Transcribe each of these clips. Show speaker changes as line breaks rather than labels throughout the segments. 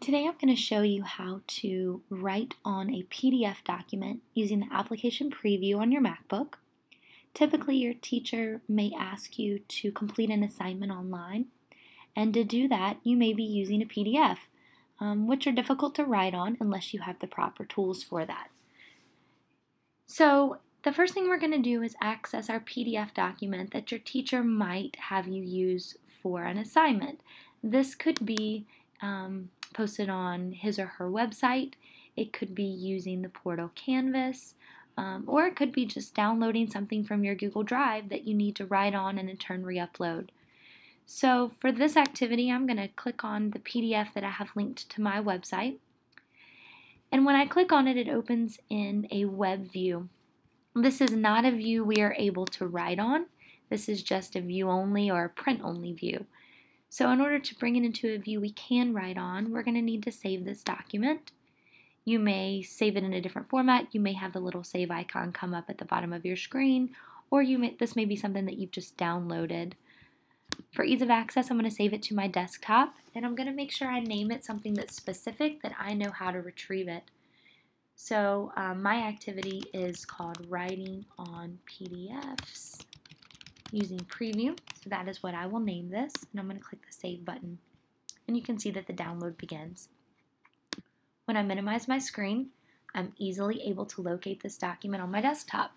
Today I'm going to show you how to write on a PDF document using the application preview on your MacBook. Typically your teacher may ask you to complete an assignment online, and to do that you may be using a PDF, which are difficult to write on unless you have the proper tools for that. So the first thing we're going to do is access our PDF document that your teacher might have you use for an assignment. This could be posted on his or her website. It could be using the portal Canvas, or it could be just downloading something from your Google Drive that you need to write on and in turn re-upload. So for this activity, I'm going to click on the PDF that I have linked to my website. And when I click on it, it opens in a web view. This is not a view we are able to write on. This is just a view only or a print only view. So in order to bring it into a view we can write on, we're going to need to save this document. You may save it in a different format. You may have the little save icon come up at the bottom of your screen, or this may be something that you've just downloaded. For ease of access, I'm going to save it to my desktop, and I'm going to make sure I name it something that's specific that I know how to retrieve it. So my activity is called Writing on PDFs using Preview. So that is what I will name this, and I'm going to click the Save button. And you can see that the download begins. When I minimize my screen, I'm easily able to locate this document on my desktop.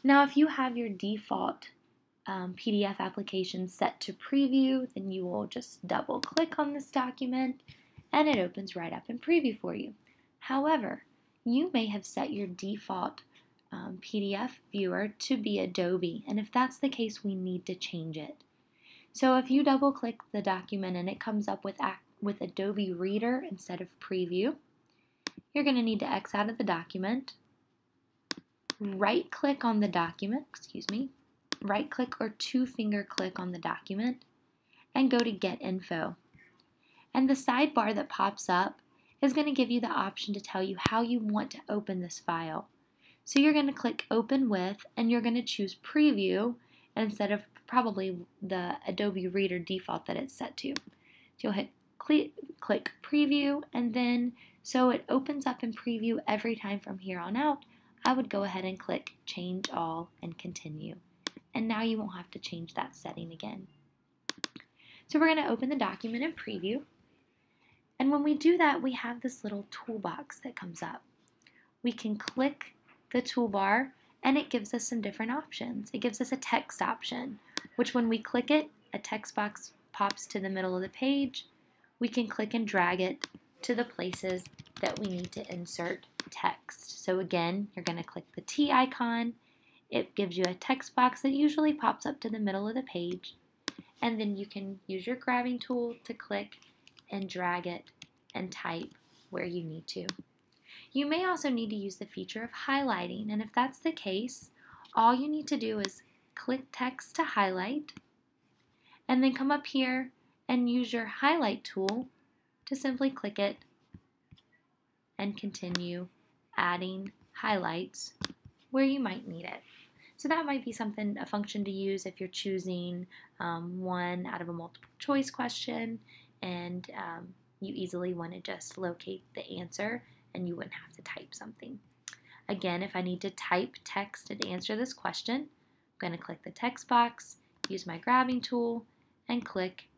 Now, if you have your default PDF application set to Preview, then you will just double click on this document and it opens right up in Preview for you. However, you may have set your default PDF viewer to be Adobe, and if that's the case, we need to change it. So if you double click the document and it comes up with Adobe Reader instead of Preview, you're going to need to X out of the document, right click on the document, right click or two-finger click on the document, and go to Get Info. And the sidebar that pops up is going to give you the option to tell you how you want to open this file. So you're going to click Open With, and you're going to choose Preview instead of probably the Adobe Reader default that it's set to. So you'll hit click Preview, and then so it opens up in Preview every time from here on out, I would go ahead and click Change All and Continue. And now you won't have to change that setting again. So we're going to open the document in Preview. And when we do that, we have this little toolbox that comes up. We can click the toolbar, and it gives us some different options. It gives us a text option, which when we click it, a text box pops to the middle of the page. We can click and drag it to the places that we need to insert text. So again, you're going to click the T icon. It gives you a text box that usually pops up to the middle of the page, and then you can use your grabbing tool to click and drag it and type where you need to. You may also need to use the feature of highlighting, and if that's the case, all you need to do is click text to highlight, and then come up here and use your highlight tool to simply click it and continue adding highlights where you might need it. So that might be a function to use if you're choosing one out of a multiple choice question and you easily want to just locate the answer and you wouldn't have to type something. Again, if I need to type text to answer this question, I'm going to click the text box, use my grabbing tool, and click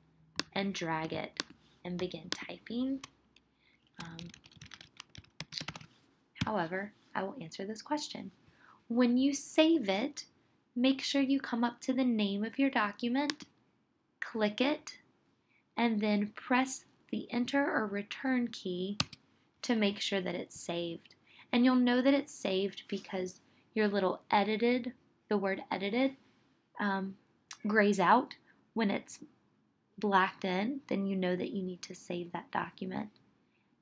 and drag it and begin typing. However, I will answer this question. When you save it, make sure you come up to the name of your document, click it, and then press the Enter or Return key to make sure that it's saved. And you'll know that it's saved because your little edited, the word edited, grays out. When it's blacked in, then you know that you need to save that document.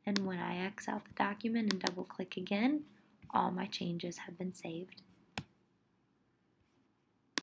And when I X out the document and double click again, all my changes have been saved.